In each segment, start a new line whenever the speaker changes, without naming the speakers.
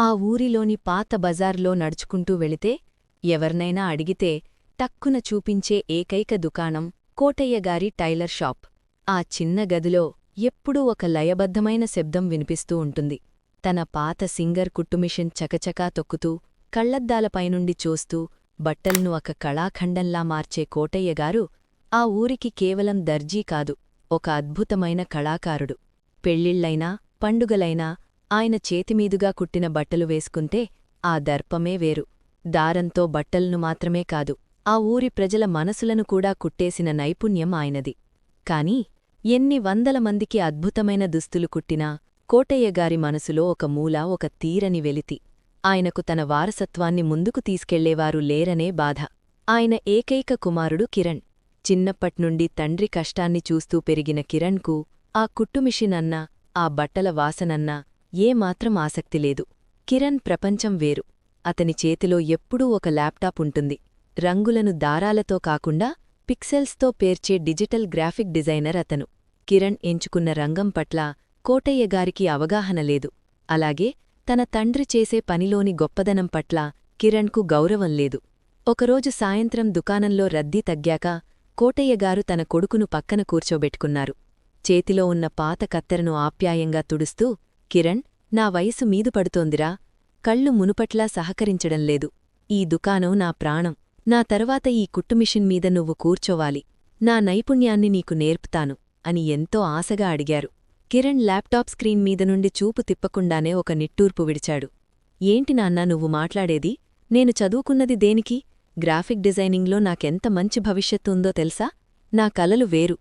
ఆ ఊరిలోని పాత బజార్లో నడుచుకుంటూ వెళితే ఎవర్నైనా అడిగితే టక్కున చూపించే ఏకైక దుకాణం కోటయ్యగారి టైలర్ షాప్. ఆ చిన్న గదిలో ఎప్పుడూ ఒక లయబద్ధమైన శబ్దం వినిపిస్తూ ఉంటుంది. తన పాత సింగర్ కుట్టుమిషన్ చకచకా తొక్కుతూ కళ్లద్దాలపైనుండి చూస్తూ బట్టల్ను ఒక కళాఖండంలా మార్చే కోటయ్యగారు ఆ ఊరికి కేవలం దర్జీ కాదు, ఒక అద్భుతమైన కళాకారుడు. పెళ్ళిళ్ళైనా పండుగలైనా ఆయన చేతిమీదుగా కుట్టిన బట్టలు వేసుకుంటే ఆ దర్పమే వేరు. దారంతో బట్టల్ను మాత్రమే కాదు, ఆ ఊరి ప్రజల మనసులను కూడా కుట్టేసిన నైపుణ్యం ఆయనది. కాని ఎన్ని వందల మందికి అద్భుతమైన దుస్తులు కుట్టినా కోటయ్యగారి మనసులో ఒక మూల ఒక తీరని వెలితి. ఆయనకు తన వారసత్వాన్ని ముందుకు తీసుకెళ్లేవారు లేరనే బాధ. ఆయన ఏకైక కుమారుడు కిరణ్. చిన్నప్పట్నుండి తండ్రి కష్టాన్ని చూస్తూ పెరిగిన కిరణ్కు ఆ కుట్టుమిషన్ అన్నా, ఆ బట్టల వాసనన్నా ఏమాత్రం ఆసక్తిలేదు. కిరణ్ ప్రపంచం వేరు. అతని చేతిలో ఎప్పుడూ ఒక ల్యాప్టాప్ ఉంటుంది. రంగులను దారాలతో కాకుండా పిక్సెల్స్తో పేర్చే డిజిటల్ గ్రాఫిక్ డిజైనర్ అతను. కిరణ్ ఎంచుకున్న రంగం పట్ల కోటయ్యగారికి అవగాహన లేదు. అలాగే తన తండ్రి చేసే పనిలోని గొప్పదనం పట్ల కిరణ్కు గౌరవం లేదు. ఒకరోజు సాయంత్రం దుకాణంలో రద్దీ తగ్గాక కోటయ్యగారు తన కొడుకును పక్కన కూర్చోబెట్టుకున్నారు. చేతిలో ఉన్న పాత కత్తెరను ఆప్యాయంగా తుడుస్తూ, కిరణ్, నా వయసు మీదు పడుతోందిరా. కళ్ళు మునుపట్లా సహకరించడంలేదు. ఈ దుకాణం నా ప్రాణం. నా తర్వాత ఈ కుట్టుమిషన్ మీద నువ్వు కూర్చోవాలి. నా నైపుణ్యాన్ని నీకు నేర్పుతాను అని ఎంతో ఆశగా అడిగారు. కిరణ్ ల్యాప్టాప్ స్క్రీన్ మీద నుండి చూపు తిప్పకుండానే ఒక నిట్టూర్పు విడిచాడు. ఏంటి నాన్నా నువ్వు మాట్లాడేది? నేను చదువుకున్నది దేనికి? గ్రాఫిక్ డిజైనింగ్లో నాకెంత మంచి భవిష్యత్తు ఉందో తెలుసా? నా కలలు వేరు.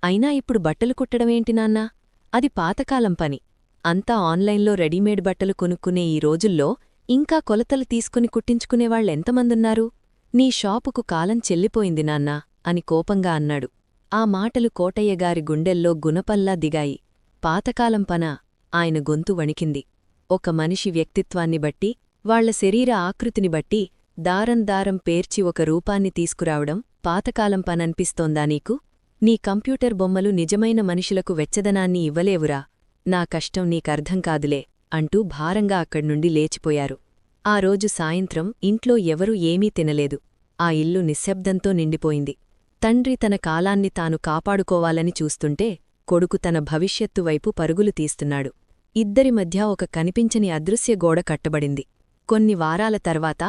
అయినా ఇప్పుడు బట్టలు కుట్టడమేంటి నాన్నా? అది పాతకాలం పని. అంతా ఆన్లైన్లో రెడీమేడ్ బట్టలు కొనుక్కునే ఈ రోజుల్లో ఇంకా కొలతలు తీసుకుని కుట్టించుకునేవాళ్లెంతమందున్నారు? నీ షాపుకు కాలం చెల్లిపోయింది నాన్నా అని కోపంగా అన్నాడు. ఆ మాటలు కోటయ్యగారి గుండెల్లో గుణపల్లా దిగాయి. పాతకాలం పనా? ఆయన గొంతు వణికింది. ఒక మనిషి వ్యక్తిత్వాన్ని బట్టి, వాళ్ల శరీర ఆకృతిని బట్టి దారం దారం పేర్చి ఒక రూపాన్ని తీసుకురావడం పాతకాలం పననిపిస్తోందా నీకు? నీ కంప్యూటర్ బొమ్మలు నిజమైన మనుషులకు వెచ్చదనాన్ని ఇవ్వలేవురా. నా కష్టం నీకర్థం కాదులే అంటూ భారంగా అక్కడ్నుండి లేచిపోయారు. ఆ రోజు సాయంత్రం ఇంట్లో ఎవరూ ఏమీ తినలేదు. ఆ ఇల్లు నిశ్శబ్దంతో నిండిపోయింది. తండ్రి తన కాలాన్ని తాను కాపాడుకోవాలని చూస్తుంటే కొడుకు తన భవిష్యత్తు వైపు పరుగులు తీస్తున్నాడు. ఇద్దరి మధ్య ఒక కనిపించని అదృశ్య గోడ కట్టబడింది. కొన్ని వారాల తర్వాత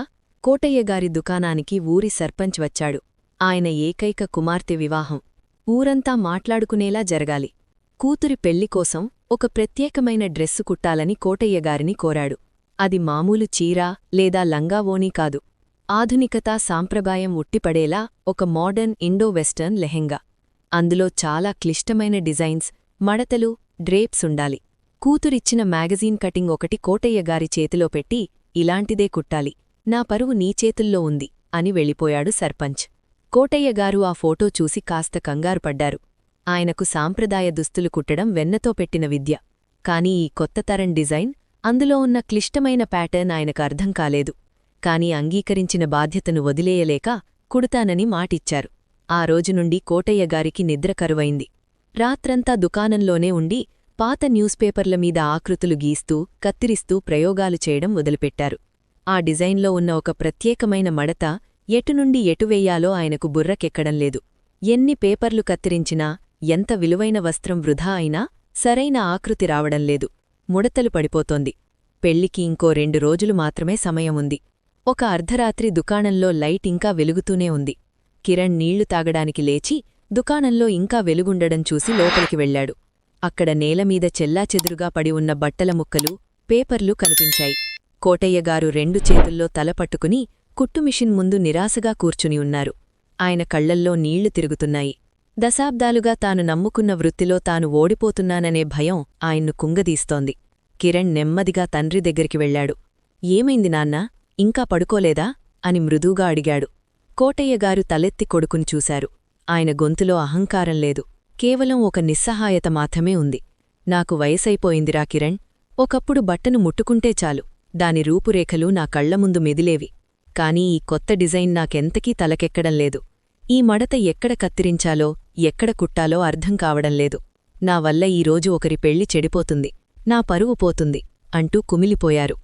కోటయ్యగారి దుకాణానికి ఊరి సర్పంచ్ వచ్చాడు. ఆయన ఏకైక కుమార్తె వివాహం ఊరంతా మాట్లాడుకునేలా జరగాలి. కూతురి పెళ్లికోసం ఒక ప్రత్యేకమైన డ్రెస్సు కుట్టాలని కోటయ్యగారిని కోరాడు. అది మామూలు చీరా లేదా లంగావోనీ కాదు. ఆధునికతా సాంప్రదాయం ఉట్టిపడేలా ఒక మోడర్న్ ఇండో వెస్టర్న్ లెహెంగా. అందులో చాలా క్లిష్టమైన డిజైన్స్, మడతలు, డ్రేప్స్ ఉండాలి. కూతురిచ్చిన మ్యాగజీన్ కటింగ్ ఒకటి కోటయ్యగారి చేతిలో పెట్టి, ఇలాంటిదే కుట్టాలి, నా పరువు నీ చేతుల్లో ఉంది అని వెళ్ళిపోయాడు సర్పంచ్. కోటయ్యగారు ఆ ఫోటో చూసి కాస్త కంగారుపడ్డారు. ఆయనకు సాంప్రదాయ దుస్తులు కుట్టడం వెన్నతో పెట్టిన విద్య. కాని ఈ కొత్త తరం డిజైన్, అందులో ఉన్న క్లిష్టమైన ప్యాటర్న్ ఆయనకు అర్థం కాలేదు. కాని అంగీకరించిన బాధ్యతను వదిలేయలేక కుడతానని మాటిచ్చారు. ఆ రోజునుండి కోటయ్యగారికి నిద్ర కరువైంది. రాత్రంతా దుకాణంలోనే ఉండి పాత న్యూస్పేపర్ల మీద ఆకృతులు గీస్తూ, కత్తిరిస్తూ ప్రయోగాలు చేయడం మొదలుపెట్టారు. ఆ డిజైన్లో ఉన్న ఒక ప్రత్యేకమైన మడత ఎటునుండి ఎటువెయ్యాలో ఆయనకు బుర్రకెక్కడంలేదు. ఎన్ని పేపర్లు కత్తిరించినా, ఎంత విలువైన వస్త్రం వృధా అయినా సరైన ఆకృతి రావడంలేదు. ముడతలు పడిపోతోంది. పెళ్లికి ఇంకో 2 రోజులు మాత్రమే సమయముంది. ఒక అర్ధరాత్రి దుకాణంలో లైట్ ఇంకా వెలుగుతూనే ఉంది. కిరణ్ నీళ్లు తాగడానికి లేచి దుకాణంలో ఇంకా వెలుగుండడం చూసి లోపలికి వెళ్లాడు. అక్కడ నేలమీద చెల్లాచెదురుగా పడి ఉన్న బట్టల ముక్కలు, పేపర్లు కనిపించాయి. కోటయ్యగారు 2 చేతుల్లో తల పట్టుకుని కుట్టుమిషన్ ముందు నిరాశగా కూర్చుని ఉన్నారు. ఆయన కళ్లల్లో నీళ్లు తిరుగుతున్నాయి. దశాబ్దాలుగా తాను నమ్ముకున్న వృత్తిలో తాను ఓడిపోతున్నాననే భయం ఆయన్ను కుంగదీస్తోంది. కిరణ్ నెమ్మదిగా తండ్రి దగ్గరికి వెళ్లాడు. ఏమైంది నాన్నా, ఇంకా పడుకోలేదా అని మృదువుగా అడిగాడు. కోటయ్యగారు తలెత్తి కొడుకుని చూశారు. ఆయన గొంతులో అహంకారం లేదు, కేవలం ఒక నిస్సహాయత మాత్రమే ఉంది. నాకు వయసైపోయిందిరా కిరణ్. ఒకప్పుడు బట్టను ముట్టుకుంటే చాలు, దాని రూపురేఖలు నా కళ్లముందు మెదిలేవి. కానీ ఈ కొత్త డిజైన్ నాకెంతకీ తలకెక్కడంలేదు. ఈ మడత ఎక్కడ కత్తిరించాలో, ఎక్కడ కుట్టాలో అర్థం కావడంలేదు. నా వల్ల ఈరోజు ఒకరి పెళ్లి చెడిపోతుంది, నా పరువు పోతుంది అంటూ కుమిలిపోయారు.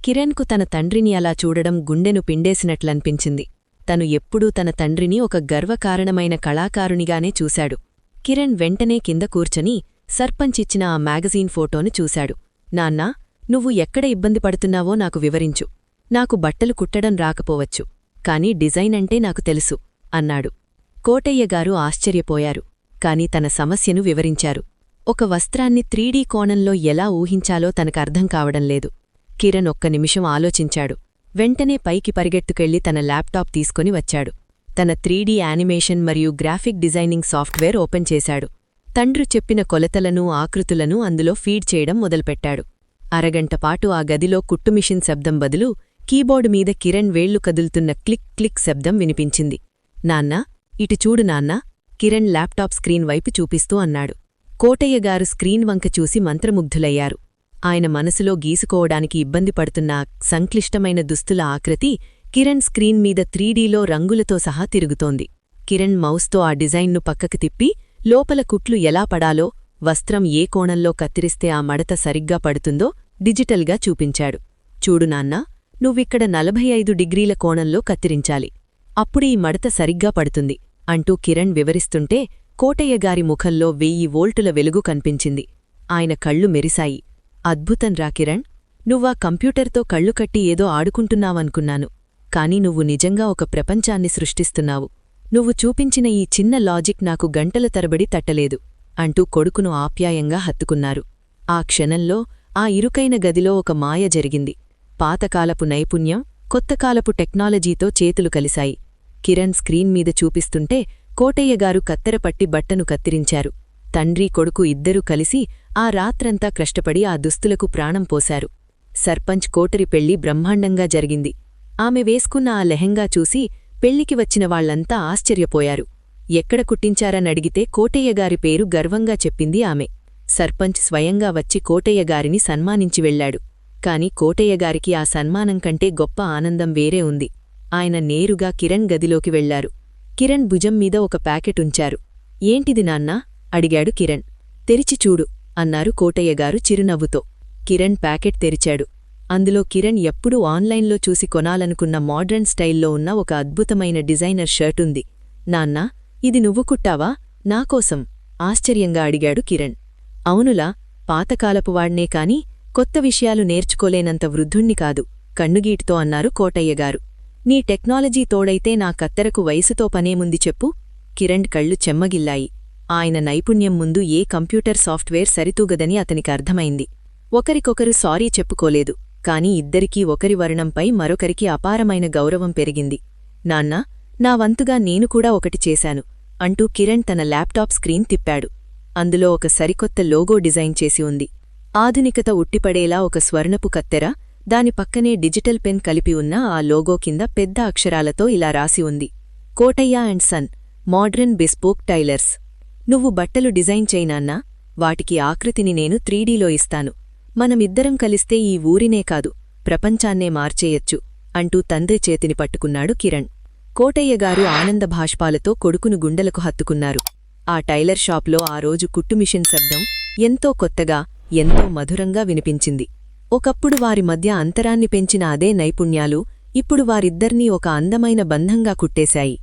కిరణ్కు తన తండ్రిని అలా చూడడం గుండెను పిండేసినట్లనిపించింది. తను ఎప్పుడూ తన తండ్రిని ఒక గర్వకారణమైన కళాకారునిగానే చూశాడు. కిరణ్ వెంటనే కింద కూర్చొని సర్పంచ్ ఇచ్చిన ఆ మ్యాగజీన్ ఫోటోను చూశాడు. నాన్నా, నువ్వు ఎక్కడ ఇబ్బంది పడుతున్నావో నాకు వివరించు. నాకు బట్టలు కుట్టడం రాకపోవచ్చు, కాని డిజైన్ అంటే నాకు తెలుసు అన్నాడు. కోటయ్యగారు ఆశ్చర్యపోయారు. కాని తన సమస్యను వివరించారు. ఒక వస్త్రాన్ని 3D కోణంలో ఎలా ఊహించాలో తనకర్థం కావడంలేదు. కిరణ్ ఒక్క నిమిషం ఆలోచించాడు. వెంటనే పైకి పరిగెత్తుకెళ్లి తన ల్యాప్టాప్ తీసుకొని వచ్చాడు. తన 3D యానిమేషన్ మరియు గ్రాఫిక్ డిజైనింగ్ సాఫ్ట్వేర్ ఓపెన్ చేశాడు. తండ్రి చెప్పిన కొలతలను ఆకృతులను అందులో ఫీడ్ చేయడం మొదలుపెట్టాడు. అరగంటపాటు ఆ గదిలో కుట్టుమిషన్ శబ్దం బదులు కీబోర్డు మీద కిరణ్ వేళ్లు కదులుతున్న క్లిక్ క్లిక్ శబ్దం వినిపించింది. నాన్నా, ఇటు చూడు నాన్నా, కిరణ్ ల్యాప్టాప్ స్క్రీన్ వైపు చూపిస్తూ అన్నాడు. కోటయ్యగారు స్క్రీన్ వంక చూసి మంత్రముగ్ధులయ్యారు. ఆయన మనసులో గీసుకోవడానికి ఇబ్బంది పడుతున్న సంక్లిష్టమైన దుస్తుల ఆకృతి కిరణ్ స్క్రీన్ మీద 3Dలో రంగులతో సహా తిరుగుతోంది. కిరణ్ మౌస్తో ఆ డిజైన్ను పక్కకి తిప్పి లోపల కుట్లు ఎలా పడాలో, వస్త్రం ఏ కోణంలో కత్తిరిస్తే ఆ మడత సరిగ్గా పడుతుందో డిజిటల్గా చూపించాడు. చూడు నాన్నా, నువ్విక్కడ 45 డిగ్రీల కోణంలో కత్తిరించాలి. అప్పుడు ఈ మడత సరిగ్గా పడుతుంది అంటూ కిరణ్ వివరిస్తుంటే కోటయ్యగారి ముఖంలో 1000 వోల్టుల వెలుగు కనిపించింది. ఆయన కళ్ళు మెరిశాయి. అద్భుతంరా కిరణ్, నువ్వా కంప్యూటర్తో కళ్ళు కట్టి ఏదో ఆడుకుంటున్నావనుకున్నాను. కాని నువ్వు నిజంగా ఒక ప్రపంచాన్ని సృష్టిస్తున్నావు. నువ్వు చూపించిన ఈ చిన్న లాజిక్ నాకు గంటల తరబడి తట్టలేదు అంటూ కొడుకును ఆప్యాయంగా హత్తుకున్నారు. ఆ క్షణంలో ఆ ఇరుకైన గదిలో ఒక మాయ జరిగింది. పాతకాలపు నైపుణ్యం కొత్తకాలపు టెక్నాలజీతో చేతులు కలిశాయి. కిరణ్ స్క్రీన్ మీద చూపిస్తుంటే కోటయ్యగారు కత్తెరపట్టి బట్టను కత్తిరించారు. తండ్రి కొడుకు ఇద్దరూ కలిసి ఆ రాత్రంతా కష్టపడి ఆ దుస్తులకు ప్రాణం పోశారు. సర్పంచ్ కోటరి పెళ్లి బ్రహ్మాండంగా జరిగింది. ఆమె వేసుకున్న ఆ లెహెంగా చూసి పెళ్లికి వచ్చిన వాళ్లంతా ఆశ్చర్యపోయారు. ఎక్కడ కుట్టించారనడిగితే కోటయ్యగారి పేరు గర్వంగా చెప్పింది ఆమె. సర్పంచ్ స్వయంగా వచ్చి కోటయ్యగారిని సన్మానించి వెళ్లాడు. కాని కోటయ్యగారికి ఆ సన్మానం కంటే గొప్ప ఆనందం వేరే ఉంది. ఆయన నేరుగా కిరణ్ గదిలోకి వెళ్లారు. కిరణ్ భుజం మీద ఒక ప్యాకెట్ ఉంచారు. ఏంటిది నాన్నా? అడిగాడు కిరణ్. తెరిచి చూడు అన్నారు కోటయ్యగారు చిరునవ్వుతో. కిరణ్ ప్యాకెట్ తెరిచాడు. అందులో కిరణ్ ఎప్పుడూ ఆన్లైన్లో చూసి కొనాలనుకున్న మోడ్రన్ స్టైల్లో ఉన్న ఒక అద్భుతమైన డిజైనర్ షర్టుంది. నాన్నా, ఇది నువ్వు కుట్టావా? నాకోసం ఆశ్చర్యంగా అడిగాడు కిరణ్. అవునులా, పాతకాలపువాడ్నే కాని కొత్త విషయాలు నేర్చుకోలేనంత వృద్ధుణ్ణి కాదు కన్నుగీటుతో అన్నారు కోటయ్యగారు. నీ టెక్నాలజీ తోడైతే నా కత్తెరకు వయసుతో పనేముంది చెప్పు? కిరణ్ కళ్ళు చెమ్మగిల్లాయి. ఆయన నైపుణ్యం ముందు ఏ కంప్యూటర్ సాఫ్ట్వేర్ సరితూగదని అతనికి అర్థమైంది. ఒకరికొకరు సారీ చెప్పుకోలేదు, కాని ఇద్దరికీ ఒకరి వర్ణంపై మరొకరికి అపారమైన గౌరవం పెరిగింది. నాన్నా, నా వంతుగా నేను కూడా ఒకటి చేశాను అంటూ కిరణ్ తన ల్యాప్టాప్ స్క్రీన్ తిప్పాడు. అందులో ఒక సరికొత్త లోగో డిజైన్ చేసి ఉంది. ఆధునికత ఉట్టిపడేలా ఒక స్వర్ణపు కత్తెర, దాని పక్కనే డిజిటల్ పెన్ కలిపి ఉన్న ఆ లోగో కింద పెద్ద అక్షరాలతో ఇలా రాసి ఉంది: Kotayya and son, modern bespoke tailors. నువ్వు బట్టలు డిజైన్ చేయనాన్నా, వాటికి ఆకృతిని నేను 3Dలో ఇస్తాను. మనమిద్దరం కలిస్తే ఈ ఊరినే కాదు, ప్రపంచాన్నే మార్చేయచ్చు అంటూ తండ్రి చేతిని పట్టుకున్నాడు కిరణ్. కోటయ్యగారు ఆనందభాష్పాలతో కొడుకును గుండెలకు హత్తుకున్నారు. ఆ టైలర్ షాప్లో ఆ రోజు కుట్టుమిషన్ శబ్దం ఎంతో కొత్తగా, ఎంతో మధురంగా వినిపించింది. ఒకప్పుడు వారి మధ్య అంతరాన్ని పెంచిన అదే నైపుణ్యాలు ఇప్పుడు వారిద్దర్నీ ఒక అందమైన బంధంగా కుట్టేశాయి.